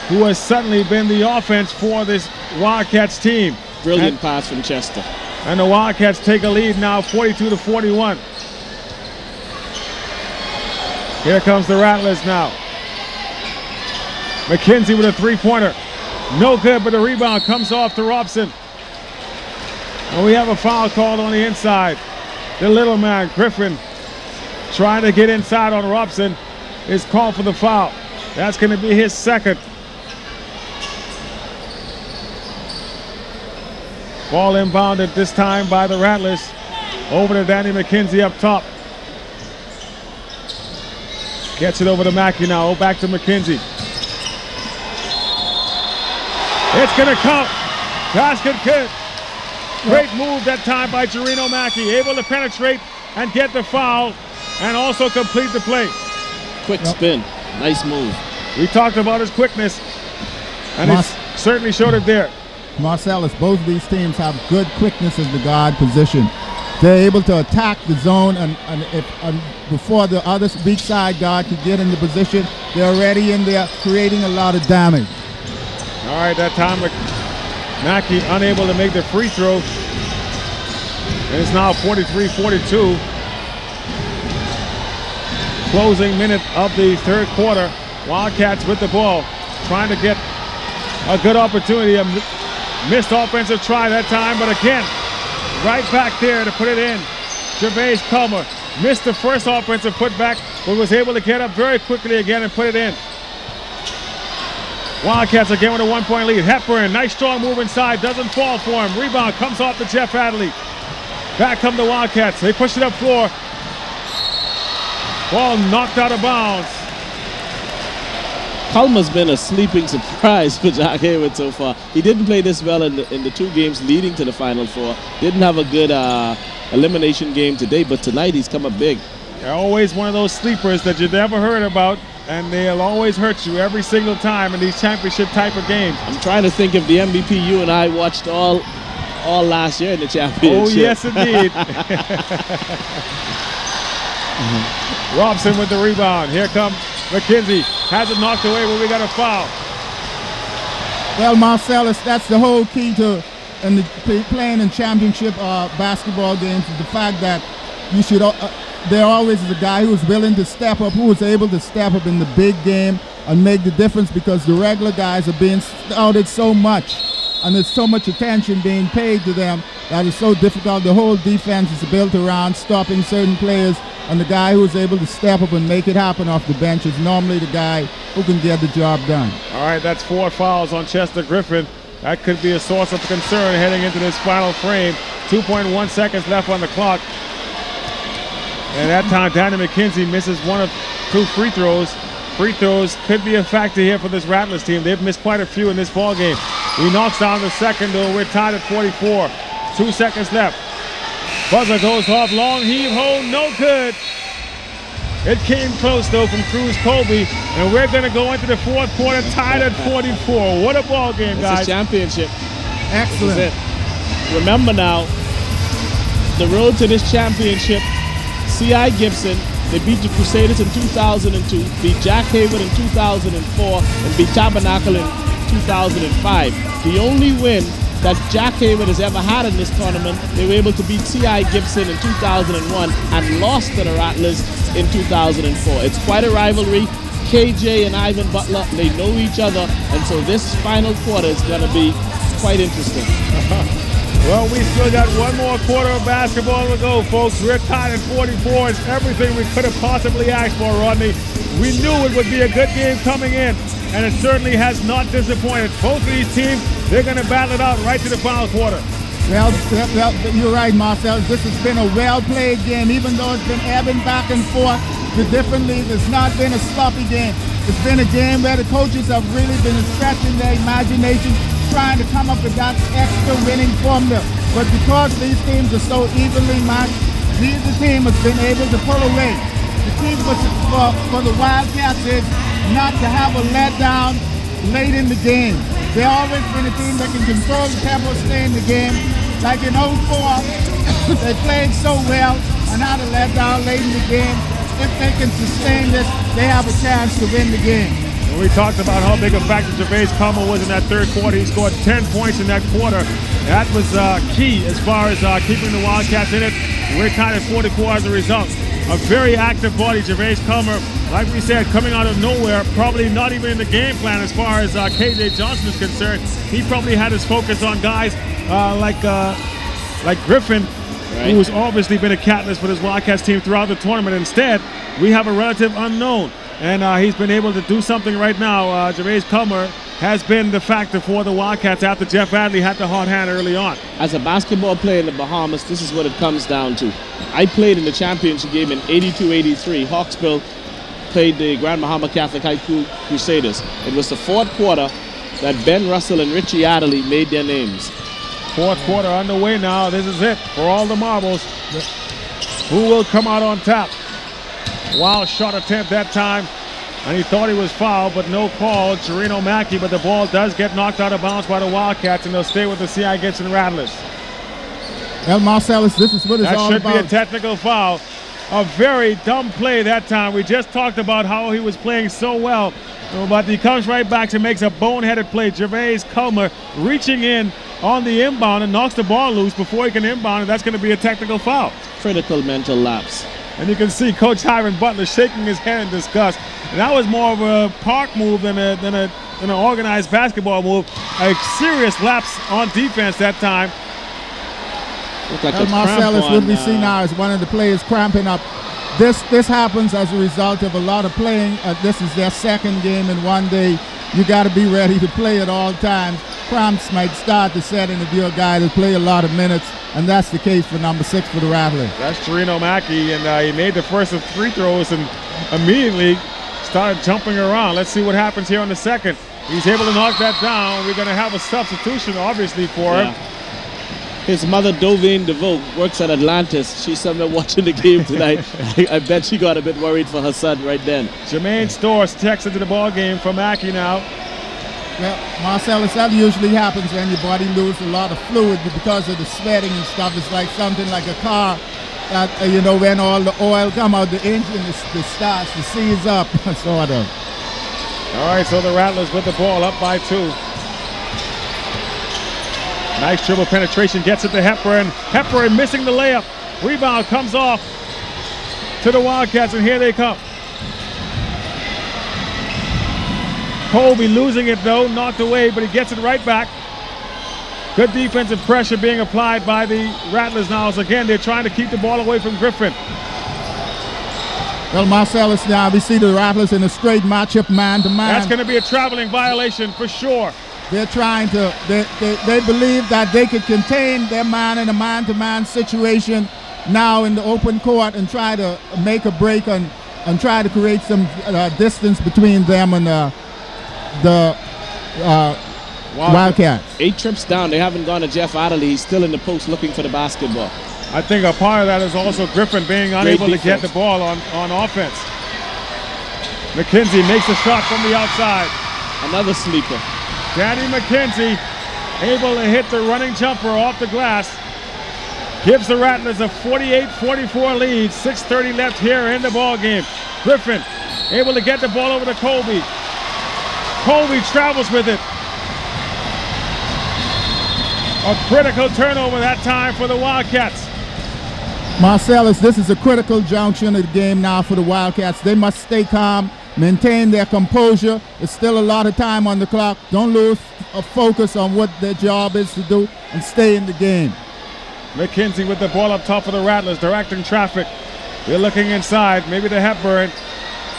who has suddenly been the offense for this Wildcats team. Brilliant pass from Chester. And the Wildcats take a lead now, 42-41. Here comes the Rattlers now. McKenzie with a three-pointer. No good, but the rebound comes off to Robson. And we have a foul called on the inside. The little man, Griffin, trying to get inside on Robson, is called for the foul. That's going to be his second. Ball inbounded this time by the Rattlers. Over to Danny McKenzie up top. Gets it over to Mackey now. Oh, back to McKenzie. It's going to count. Basket good. Great move that time by Jarino Mackey. Able to penetrate and get the foul and also complete the play. Quick spin. Nice move. We talked about his quickness, and he certainly showed it there. Marcellus, both of these teams have good quickness in the guard position. They're able to attack the zone, and before the other weak side guard can get in the position, they're already in there creating a lot of damage. All right, that time Mackey unable to make the free throw. And it's now 43-42. Closing minute of the third quarter. Wildcats with the ball, trying to get a good opportunity. A missed offensive try that time, but again, right back there to put it in. Gervais Comer missed the first offensive putback, but was able to get up very quickly again and put it in. Wildcats again with a one-point lead. Hepburn, nice strong move inside, doesn't fall for him. Rebound comes off to Jeff Adley. Back come the Wildcats. They push it up floor. Ball knocked out of bounds. Culmer's been a sleeping surprise for Jack Hayward so far. He didn't play this well in the two games leading to the Final Four. Didn't have a good elimination game today, but tonight he's come up big. They're always one of those sleepers that you never heard about, and they'll always hurt you every single time in these championship type of games. I'm trying to think of the MVP you and I watched all last year in the championship. Oh, yes, indeed. Robson with the rebound. Here comes McKenzie. Has it knocked away, but we got a foul. Well, Marcellus, that's the whole key to playing in championship basketball games, is the fact that you should. There always is a guy who is willing to step up, who is able to step up in the big game and make the difference, because the regular guys are being scouted so much, and there's so much attention being paid to them that it's so difficult. The whole defense is built around stopping certain players, and the guy who is able to step up and make it happen off the bench is normally the guy who can get the job done. All right, that's 4 fouls on Chester Griffin. That could be a source of concern heading into this final frame. 2.1 seconds left on the clock. And that time, Danny McKenzie misses 1 of 2 free throws. Free throws could be a factor here for this Rattlers team. They've missed quite a few in this ball game. He knocks down the second, though. We're tied at 44. 2 seconds left. Buzzer goes off, long heave hole, no good. It came close, though, from Cruz Colby, and we're going to go into the fourth quarter tied at 44. What a ball game, guys. It's a championship. Excellent. remember now, the road to this championship, C.I. Gibson, they beat the Crusaders in 2002, beat Jack Hayward in 2004, and beat Tabernacle in 2005. The only win that Jack Hayward has ever had in this tournament, they were able to beat C.I. Gibson in 2001 and lost to the Rattlers in 2004. It's quite a rivalry. KJ and Ivan Butler, they know each other, and so this final quarter is going to be quite interesting. Well, we still got one more quarter of basketball to go, folks. We're tied at 44. It's everything we could have possibly asked for, Rodney. We knew it would be a good game coming in, and it certainly has not disappointed. Both of these teams, they're going to battle it out right to the final quarter. Well, you're right, Marcel. This has been a well-played game, even though it's been ebbing back and forth to different leagues. It's not been a sloppy game. It's been a game where the coaches have really been stretching their imagination, trying to come up with that extra winning formula. But because these teams are so evenly matched, neither team has been able to pull away. The key for the Wildcats is not to have a letdown late in the game. They've always been a team that can control the tempo, stay in the game. Like in 04, they played so well and had a letdown late in the game. If they can sustain this, they have a chance to win the game. And we talked about how big a factor Gervais Campbell was in that third quarter. He scored 10 points in that quarter. That was key as far as keeping the Wildcats in it. We're tied at 44 as a result. A very active body, Gervais Campbell, like we said, coming out of nowhere, probably not even in the game plan as far as KJ Johnson is concerned. He probably had his focus on guys like Griffin, right, who's obviously been a catalyst for this Wildcats team throughout the tournament. Instead, we have a relative unknown, and he's been able to do something right now. Gervais Campbell has been the factor for the Wildcats after Jeff Adley had the hot hand early on. As a basketball player in the Bahamas, this is what it comes down to. I played in the championship game in 82-83. Hawksbill played the Grand Bahama Catholic High School Crusaders. It was the fourth quarter that Ben Russell and Richie Adderley made their names. Fourth quarter underway now. This is it for all the marbles. Who will come out on top? Wild shot attempt that time, and he thought he was fouled, but no call. Chirino Mackey, but the ball does get knocked out of bounds by the Wildcats, and they'll stay with the C.I. Gibson Rattlers. Well, Marcellus, this is what it's all about. That should be a technical foul. A very dumb play that time. We just talked about how he was playing so well, but he comes right back and makes a boneheaded play. Gervais Campbell reaching in on the inbound and knocks the ball loose before he can inbound, and that's going to be a technical foul. Critical mental lapse. And you can see Coach Hiram Butler shaking his head in disgust. And that was more of a park move than an organized basketball move. A serious lapse on defense that time. Like Marcellus, what we see now is one of the players cramping up. This happens as a result of a lot of playing. This is their second game in one day. You got to be ready to play at all times. Cramps might start to set in if you're a guy that play a lot of minutes, and that's the case for number 6 for the Rattlers. That's Chirino Mackey, and he made the first of 3 throws and immediately started jumping around. Let's see what happens here on the second. He's able to knock that down. We're going to have a substitution, obviously, for him. His mother, Dovine DeVoe, works at Atlantis. She's somewhere watching the game tonight. I bet she got a bit worried for her son right then. Jermaine Storrs checks into the ball game for Mackey now. Well, Marcellus, that usually happens when your body loses a lot of fluid because of the sweating and stuff. It's like something like a car that, when all the oil come out the engine, it starts to seize up, sort of. All right, so the Rattlers with the ball up by 2. Nice dribble penetration, gets it to Hepburn. Hepburn missing the layup. Rebound comes off to the Wildcats, and here they come. Colby losing it though, knocked away, but he gets it right back. Good defensive pressure being applied by the Rattlers now. So again, they're trying to keep the ball away from Griffin. Well, Marcellus, now we see the Rattlers in a straight matchup, man-to-man. That's going to be a traveling violation for sure. They're trying to, they believe that they could contain their man in a man-to-man situation now in the open court and try to make a break and try to create some distance between them and the Wildcats. 8 trips down. They haven't gone to Jeff Adderley. He's still in the post looking for the basketball. I think a part of that is also Griffin being unable to get the ball on offense. McKenzie makes a shot from the outside. Another sleeper. Danny McKenzie able to hit the running jumper off the glass. Gives the Rattlers a 48-44 lead. 6:30 left here in the ball game. Griffin able to get the ball over to Colby. Colby travels with it. A critical turnover that time for the Wildcats. Marcellus, this is a critical junction of the game now for the Wildcats. They must stay calm, maintain their composure. There's still a lot of time on the clock. Don't lose a focus on what their job is to do and stay in the game. McKenzie with the ball up top for the Rattlers, directing traffic. They're looking inside, maybe to Hepburn.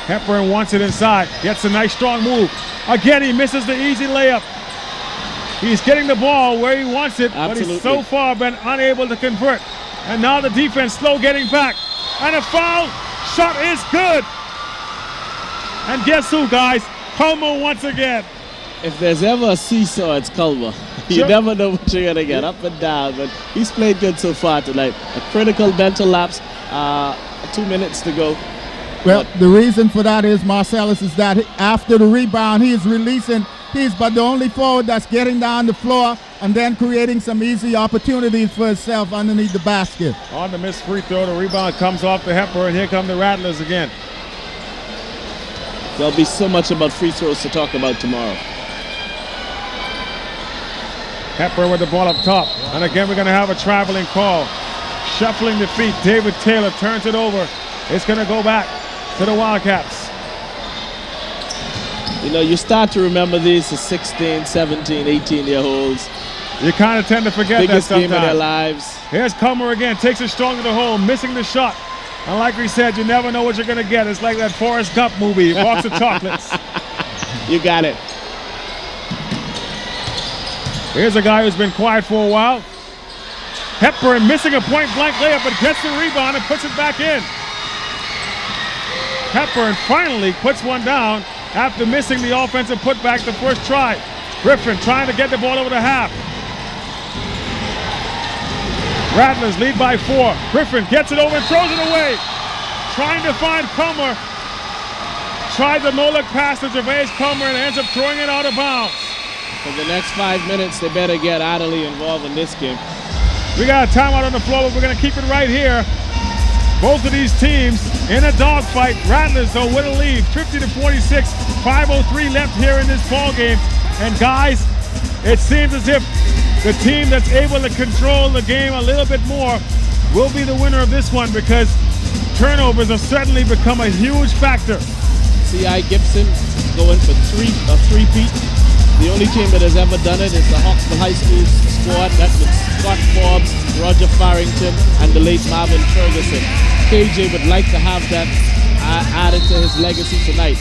Hepburn wants it inside, gets a nice strong move. Again, he misses the easy layup. He's getting the ball where he wants it, but he's so far been unable to convert. And now the defense slow getting back. And a foul shot is good. And guess who, guys? Culmer once again. If there's ever a seesaw, it's Culmer. You never know what you're going to get, up and down. But he's played good so far tonight. A critical mental lapse, 2 minutes to go. Well, the reason for that is, Marcellus, is that after the rebound, he is releasing. He's but the only forward that's getting down the floor and then creating some easy opportunities for himself underneath the basket. On the missed free throw, the rebound comes off the Hepburn. Here come the Rattlers again. There'll be so much about free throws to talk about tomorrow. Hepburn with the ball up top. And again, we're going to have a traveling call. Shuffling the feet, David Taylor turns it over. It's going to go back to the Wildcats. You know, you start to remember these as 16, 17, 18-year-olds. You kind of tend to forget biggest that sometimes. game of their lives. Here's Culmer again, takes it strong to the hole, missing the shot. And like we said, you never know what you're going to get. It's like that Forrest Gump movie, Box of Chocolates. You got it. Here's a guy who's been quiet for a while. Hepburn missing a point-blank layup, but gets the rebound and puts it back in. Hepburn finally puts one down after missing the offensive putback the first try. Griffin trying to get the ball over the half. Rattlers lead by 4. Griffin gets it over and throws it away. Trying to find Culmer. Tried the no-look pass to Gervais Culmer and ends up throwing it out of bounds. For the next 5 minutes, they better get Adderley involved in this game. We got a timeout on the floor, but we're going to keep it right here. Both of these teams in a dogfight. Rattlers, though, with a lead, 50-46, 5:03 left here in this ball game. And guys, it seems as if the team that's able to control the game a little bit more will be the winner of this one, because turnovers have certainly become a huge factor. C.I. Gibson going for a three-peat. The only team that has ever done it is the Hawksville High School squad. That's with Scott Forbes, Roger Farrington, and the late Marvin Ferguson. KJ would like to have that added to his legacy tonight.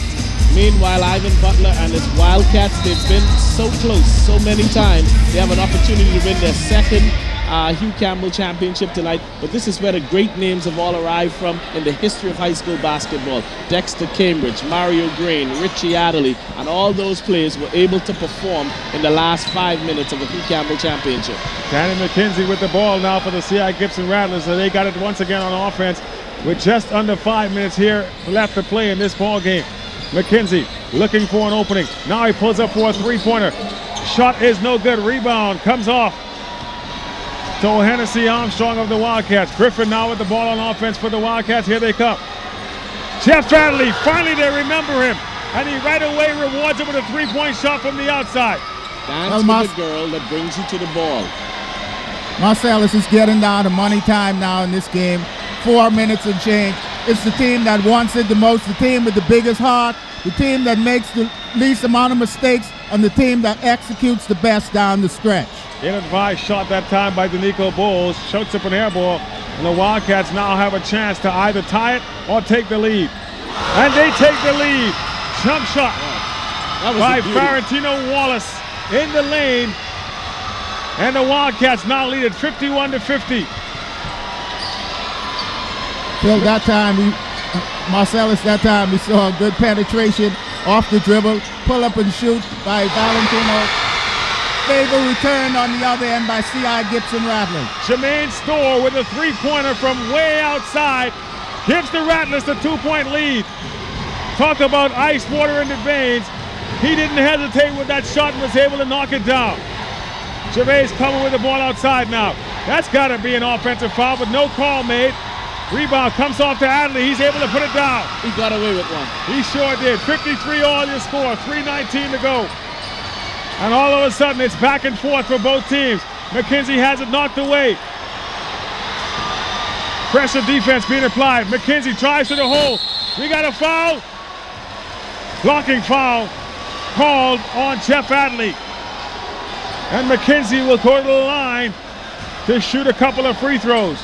Meanwhile, Ivan Butler and his Wildcats, they've been so close so many times. They have an opportunity to win their second Hugh Campbell championship tonight, but this is where the great names have all arrived from in the history of high school basketball. Dexter Cambridge, Mario Green, Richie Adderley, and all those players were able to perform in the last 5 minutes of the Hugh Campbell championship. Danny McKenzie with the ball now for the C.I. Gibson Rattlers, and they got it once again on offense with just under 5 minutes here left to play in this ball game. McKenzie looking for an opening. Now he pulls up for a three-pointer. Shot is no good. Rebound comes off to Hennessy Armstrong of the Wildcats. Griffin now with the ball on offense for the Wildcats. Here they come. Jeff Adderley, finally they remember him, and he right away rewards him with a three-point shot from the outside. Dance with the girl that brings you to the ball. Marcellus is getting down to money time now in this game. 4 minutes and change. It's the team that wants it the most, the team with the biggest heart, the team that makes the least amount of mistakes, and the team that executes the best down the stretch. Ill-advised shot that time by Danico Bowles. Shoots up an air ball, and the Wildcats now have a chance to either tie it or take the lead. And they take the lead. Jump shot by Farentino Wallace in the lane. And the Wildcats now lead at 51-50. Till that time, Marcellus, that time we saw a good penetration off the dribble, pull up and shoot by Valentino. Stable return on the other end by C.I. Gibson Rattlers. Jermaine Storr with a three-pointer from way outside gives the Rattlers the 2-point lead. Talk about ice water in the veins. He didn't hesitate with that shot and was able to knock it down. Gervais coming with the ball outside now. That's got to be an offensive foul, but no call made. Rebound comes off to Adley. He's able to put it down. He got away with one. He sure did. 53 all your score, 3:19 to go. And all of a sudden, it's back and forth for both teams. McKenzie has it knocked away. Pressure defense being applied. McKenzie tries to the hole. We got a foul. Blocking foul called on Jeff Adley. And McKenzie will go to the line to shoot a couple of free throws.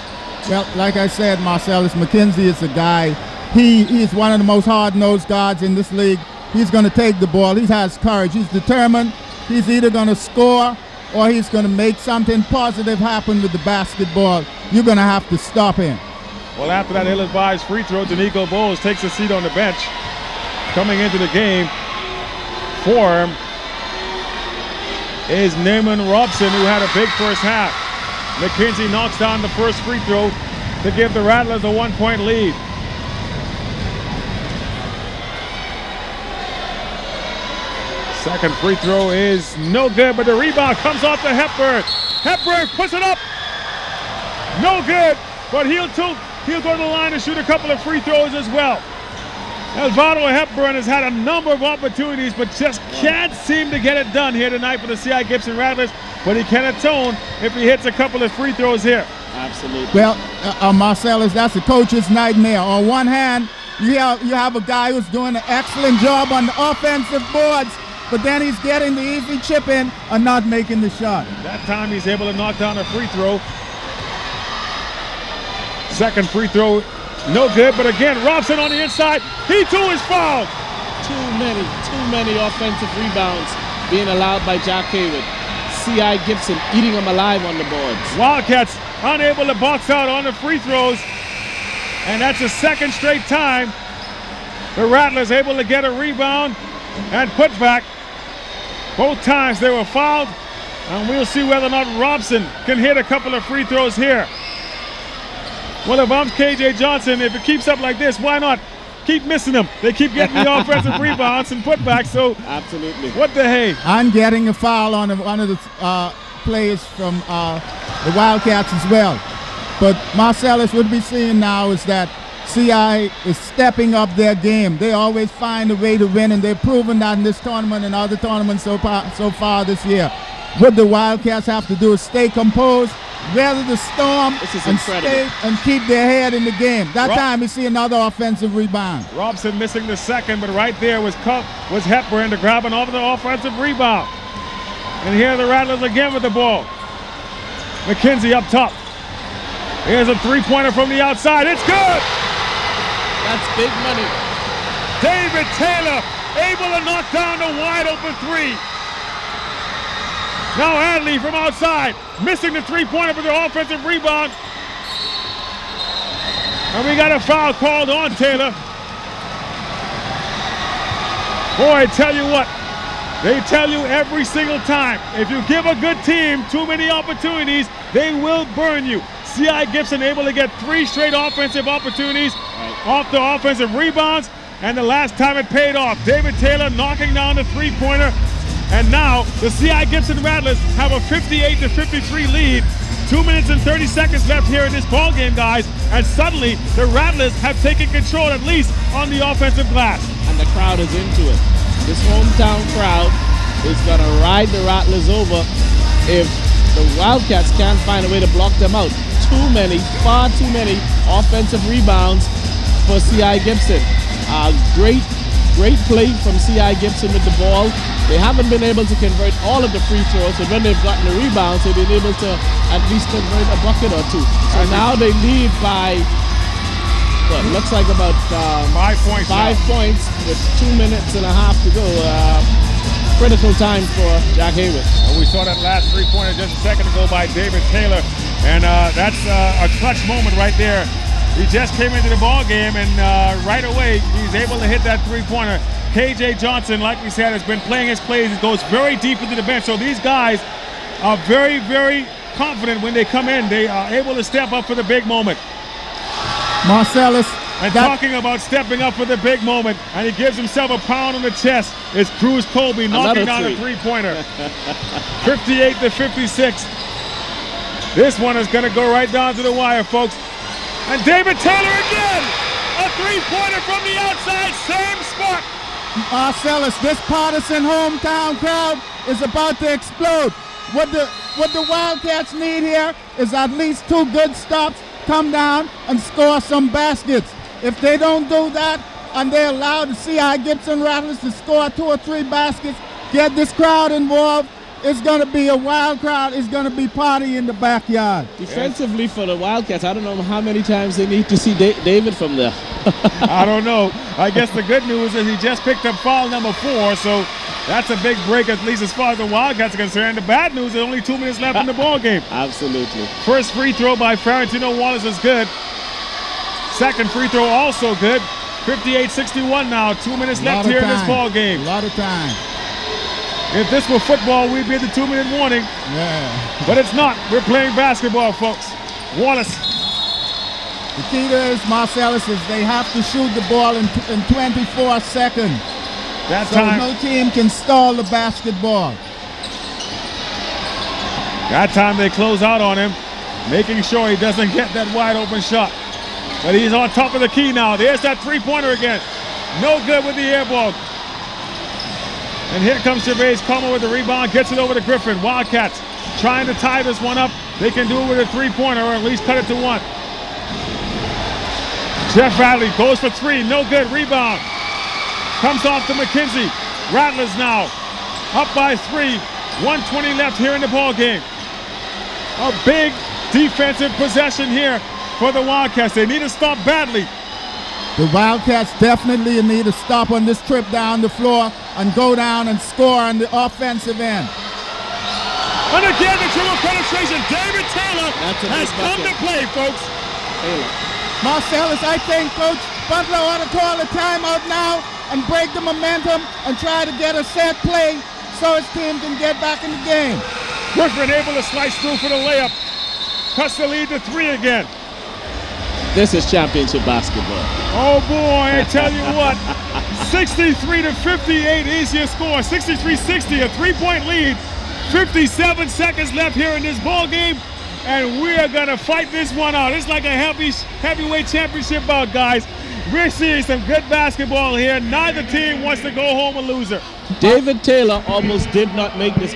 Well, like I said, Marcellus, McKenzie is a guy. He's one of the most hard-nosed guards in this league. He's going to take the ball. He has courage. He's determined. He's either going to score or he's going to make something positive happen with the basketball. You're going to have to stop him. Well, after that ill-advised free throw, Danico Bowles takes a seat on the bench. Coming into the game for him is Naaman Robson, who had a big first half. McKenzie knocks down the first free throw to give the Rattlers a 1-point lead. Second free throw is no good, but the rebound comes off to Hepburn. Hepburn puts it up. No good, but he'll go to the line and shoot a couple of free throws as well. Alvaro Hepburn has had a number of opportunities, but just can't seem to get it done here tonight for the C.I. Gibson Rattlers. But he can atone if he hits a couple of free throws here. Absolutely. Well, Marcellus, that's a coach's nightmare. On one hand, you have a guy who's doing an excellent job on the offensive boards, but then he's getting the easy chip in and not making the shot. That time he's able to knock down a free throw. Second free throw, no good, but again, Robson on the inside. He too is fouled. Too many offensive rebounds being allowed by Jack Haywood. C.I. Gibson eating them alive on the boards. Wildcats unable to box out on the free throws, and that's the second straight time the Rattlers able to get a rebound and put back. Both times they were fouled, and we'll see whether or not Robson can hit a couple of free throws here. Well, if I'm KJ Johnson, if it keeps up like this, why not keep missing them? They keep getting the offensive rebounds and putbacks, so absolutely. What the hey? I'm getting a foul on one of the players from the Wildcats as well. But Marcellus, what we're seeing now is that CI is stepping up their game. They always find a way to win, and they've proven that in this tournament and other tournaments so far this year. What the Wildcats have to do is stay composed, weather the storm, and stay and keep their head in the game. That time we see another offensive rebound. Robson missing the second, but right there was Hepburn to grab another offensive rebound. And here are the Rattlers again with the ball. McKenzie up top. Here's a three-pointer from the outside. It's good! That's big money. David Taylor able to knock down the wide-open three. Now Adley from outside, missing the three-pointer for the offensive rebound. And we got a foul called on Taylor. Boy, I tell you what, they tell you every single time, if you give a good team too many opportunities, they will burn you. C.I. Gibson able to get 3 straight offensive opportunities off the offensive rebounds, and the last time it paid off. David Taylor knocking down the three-pointer. And now the C.I. Gibson Rattlers have a 58-53 lead. 2 minutes and 30 seconds left here in this ball game, guys. And suddenly the Rattlers have taken control, at least on the offensive glass. And the crowd is into it. This hometown crowd is going to ride the Rattlers over if the Wildcats can't find a way to block them out. Far too many offensive rebounds for C.I. Gibson. Great play from C.I. Gibson with the ball. They haven't been able to convert all of the free throws, and when they've gotten the rebounds, they've been able to at least convert a bucket or two. So now they lead by, what, looks like about 5 points. 5 points with 2 minutes and a half to go. Critical time for Jack Haywood. Well, we saw that last three-pointer just a second ago by David Taylor, and that's a clutch moment right there. He just came into the ball game, and right away he's able to hit that three-pointer. KJ Johnson, like we said, has been playing his plays. He goes very deep into the bench. So these guys are very, very confident when they come in. They are able to step up for the big moment. Marcellus, And talking about stepping up for the big moment, and he gives himself a pound on the chest. It's Cruz Colby knocking down a three-pointer. 58-56. This one is going to go right down to the wire, folks. And David Taylor again! A three-pointer from the outside, same spot. Marcellus, this partisan hometown crowd is about to explode. What the Wildcats need here is at least 2 good stops, come down and score some baskets. If they don't do that and they allow the C.I. Gibson Rattlers to score 2 or 3 baskets, get this crowd involved, it's going to be a wild crowd. It's going to be party in the backyard. Defensively for the Wildcats, I don't know how many times they need to see David from there. I don't know. I guess the good news is he just picked up foul number 4, so that's a big break, at least as far as the Wildcats are concerned. The bad news is only 2 minutes left in the ball game. Absolutely. First free throw by Farentino Wallace is good. Second free throw also good. 58-61 now. 2 minutes left here in this ball game. A lot of time. If this were football, we'd be at the 2-minute warning. Yeah. But it's not. We're playing basketball, folks. Wallace. The key to this, Marcellus, is they have to shoot the ball in 24 seconds. That so time, no team can stall the basketball. That time they close out on him, making sure he doesn't get that wide open shot. But he's on top of the key now. There's that three-pointer again. No good with the air ball. And here comes Gervais Comer with the rebound, gets it over to Griffin. Wildcats trying to tie this one up. They can do it with a three-pointer or at least cut it to 1. Jeff Radley goes for 3, no good, rebound. Comes off to McKenzie. Rattlers now up by 3. 1:20 left here in the ball game. A big defensive possession here for the Wildcats. They need to stop badly. The Wildcats definitely need to stop on this trip down the floor and go down and score on the offensive end. And again, the dribble penetration. David Taylor has come to play, folks. Marcellus, I think Coach Butler ought to call a timeout now and break the momentum and try to get a set play so his team can get back in the game. Griffin able to slice through for the layup. Cuts the lead to 3 again. This is championship basketball. Oh boy, I tell you what. 63-58 is your score. 63-60, a 3-point lead. 57 seconds left here in this ball game. And we are going to fight this one out. It's like a heavyweight championship bout, guys. We're seeing some good basketball here. Neither team wants to go home a loser. David Taylor almost did not make this.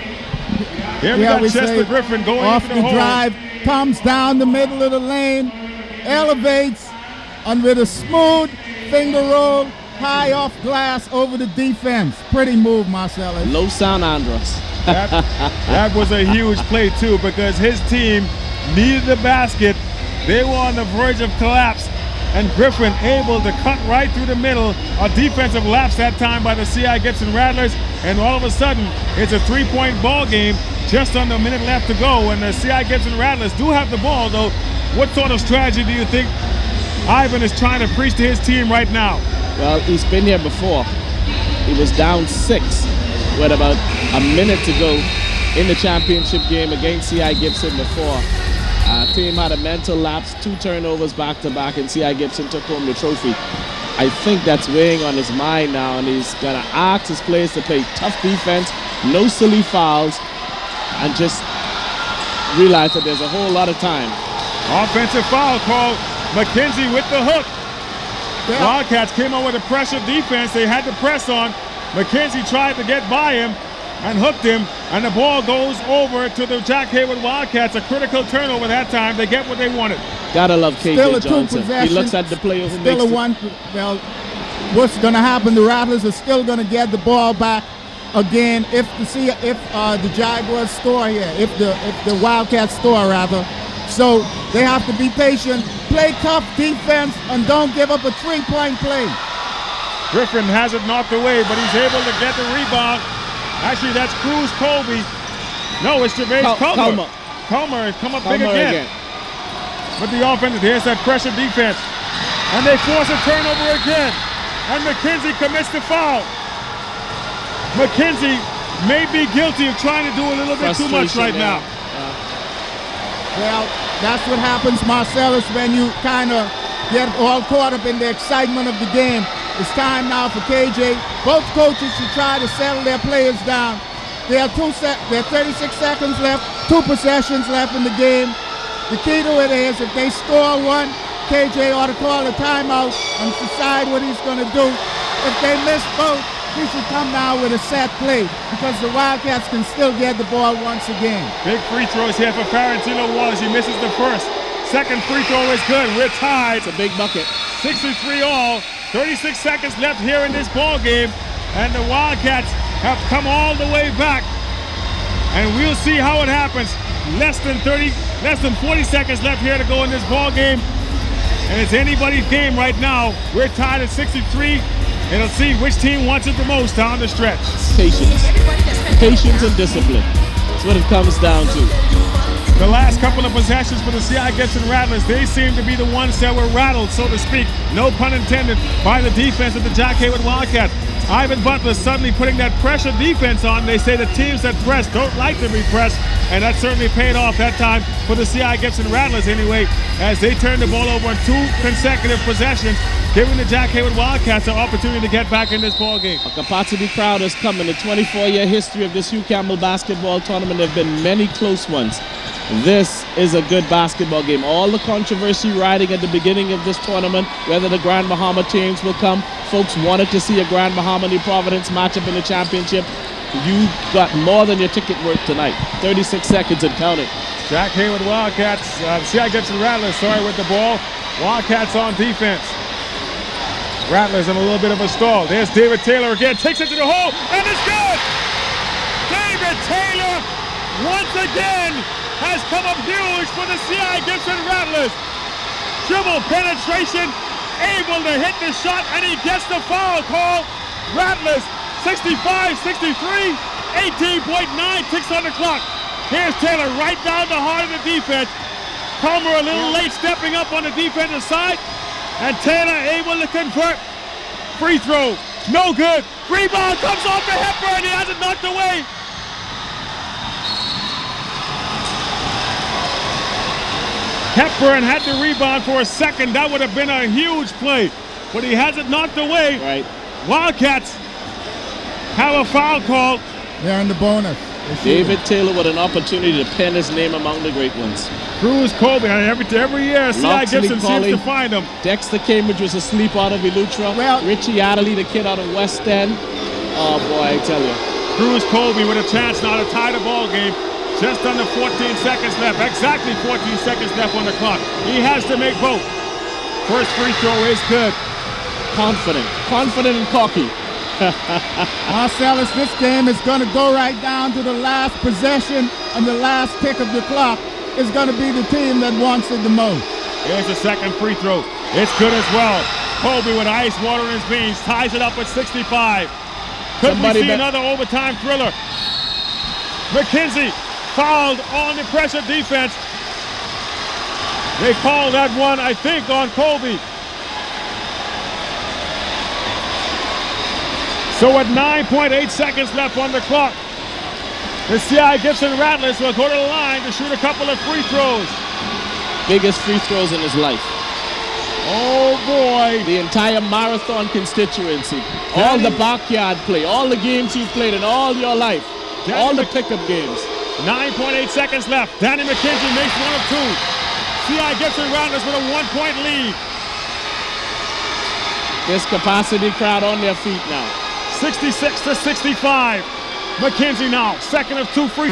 Here we got Chester Griffin going off into the hole. drive, comes down the middle of the lane, elevates, and with a smooth finger roll, high off glass over the defense. Pretty move, Marcellus. Low San Andres. That was a huge play, too, because his team needed the basket. They were on the verge of collapse, and Griffin able to cut right through the middle. A defensive lapse that time by the C.I. Gibson Rattlers, and all of a sudden, it's a 3-point ball game just under a minute left to go, and the C.I. Gibson Rattlers do have the ball, though. What sort of strategy do you think Ivan is trying to preach to his team right now? Well, he's been here before. He was down 6 with about a minute to go in the championship game against C.I. Gibson before. Team had a mental lapse, 2 turnovers back-to-back, and C.I. Gibson took home the trophy. I think that's weighing on his mind now, and he's going to ask his players to play tough defense, no silly fouls, and just realize that there's a whole lot of time. Offensive foul call. McKenzie with the hook. The Wildcats came out with a pressure defense. They had to press on. McKenzie tried to get by him and hooked him, and the ball goes over to the Jack Hayward Wildcats. A critical turnover that time. They get what they wanted. Gotta love KJ Johnson. He looks at the player who makes Well, what's going to happen? The Rattlers are still going to get the ball back again if the Jaguars score here, if the Wildcats score rather. So they have to be patient, play tough defense, and don't give up a 3-point play. Griffin has it knocked away, but he's able to get the rebound. Actually, that's Cruz Colby. No, it's Gervais Comer. Comer has come up big again. But the offense, here's that pressure defense. And they force a turnover again. And McKenzie commits the foul. McKenzie may be guilty of trying to do a little bit too much right now. Well, that's what happens, Marcellus, when you kind of get all caught up in the excitement of the game. It's time now for KJ. Both coaches should try to settle their players down. There are 36 seconds left, 2 possessions left in the game. The key to it is if they score one, KJ ought to call a timeout and decide what he's going to do. If they miss both, he should come down with a set play because the Wildcats can still get the ball once again. Big free throws here for Farentino Wallace. He misses the first. Second free throw is good. We're tied. It's a big bucket. 63 all. 36 seconds left here in this ball game, and the Wildcats have come all the way back. And we'll see how it happens. Less than 40 seconds left here to go in this ball game, and it's anybody's game right now. We're tied at 63, and let's see which team wants it the most down the stretch. Patience and discipline. That's what it comes down to. The last couple of possessions for the C.I. Gibson Rattlers, they seem to be the ones that were rattled, so to speak, no pun intended, by the defense of the Jack Hayward Wildcats. Ivan Butler suddenly putting that pressure defense on. They say the teams that press don't like to be pressed, and that certainly paid off that time for the C.I. Gibson Rattlers anyway, as they turned the ball over on 2 consecutive possessions, giving the Jack Hayward Wildcats an opportunity to get back in this ball game. A capacity crowd has come in the 24-year history of this Hugh Campbell basketball tournament. There have been many close ones. This is a good basketball game. All the controversy riding at the beginning of this tournament, whether the Grand Bahama teams will come. Folks wanted to see a Grand Bahama New Providence matchup in the championship. You got more than your ticket worth tonight. 36 seconds and counting. Jack Hayward Wildcats, C.I. Gibson Rattlers, with the ball. Wildcats on defense. Rattlers in a little bit of a stall. There's David Taylor again, takes it to the hole, and it's good! David Taylor, once again, has come up huge for the C.I. Gibson Rattlers. Dribble penetration, able to hit the shot, and he gets the foul call. Rattlers 65-63, 18.9 ticks on the clock. Here's Taylor right down the heart of the defense. Comer a little late stepping up on the defensive side, and Taylor able to convert. Free throw, no good. Rebound comes off the Hepburn, he has it knocked away. Hepburn had the rebound for a second. That would have been a huge play, but he has it knocked away. Right. Wildcats have a foul call. They're in the bonus. David Taylor with an opportunity to pen his name among the great ones. Cruz Colby, every year C.I. Gibson seems to find him. Dexter Cambridge was asleep out of Eleuthera. Richie Adderley, the kid out of West End. Oh boy, I tell you. Cruz Colby with a chance now to tie the ball game. Just under 14 seconds left. Exactly 14 seconds left on the clock. He has to make both. First free throw is good. Confident and cocky. Marcellus, this game is going to go right down to the last possession, and the last tick of the clock is going to be the team that wants it the most. Here's the second free throw. It's good as well. Colby with ice water in his veins ties it up at 65. Could we see another overtime thriller? McKenzie fouled on the pressure defense. They called that one, I think, on Colby. So at 9.8 seconds left on the clock, the C.I. Gibson Rattlers will go to the line to shoot a couple of free throws. Biggest free throws in his life. Oh boy. The entire marathon constituency. All the backyard play, all the games you've played in all your life. All the pickup games. 9.8 seconds left. Danny McKenzie makes one of 2. C.I. Gibson Rattlers with a 1-point lead. This capacity crowd on their feet now. 66-65. McKenzie now, second of 2 free